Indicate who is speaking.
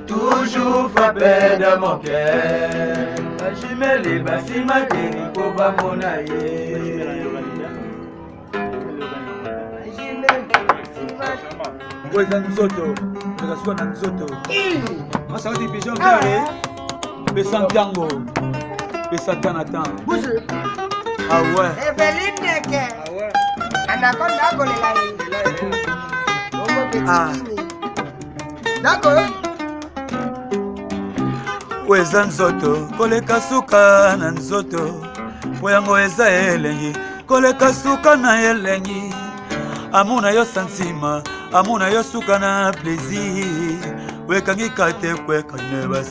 Speaker 1: Toujours frappé de mon cœur. Jimeli basima keni koba monaye.
Speaker 2: Ngoza nzoto, ngasuka na nzoto. Masa ngati pigeon vert. Pesa ntango. Pesa tanatan.
Speaker 3: Bouge.
Speaker 2: Ah ouais.
Speaker 3: Eveline ke.
Speaker 2: Ah ouais.
Speaker 3: Anakonda kolela ye.
Speaker 2: Ah.
Speaker 3: D'accord.
Speaker 2: Weza nzoto koleka suka na nzoto po yango eza elengi koleka suka na elengi amuna yo santima amuna yo suka na plaisir wekangika te kweka ne basi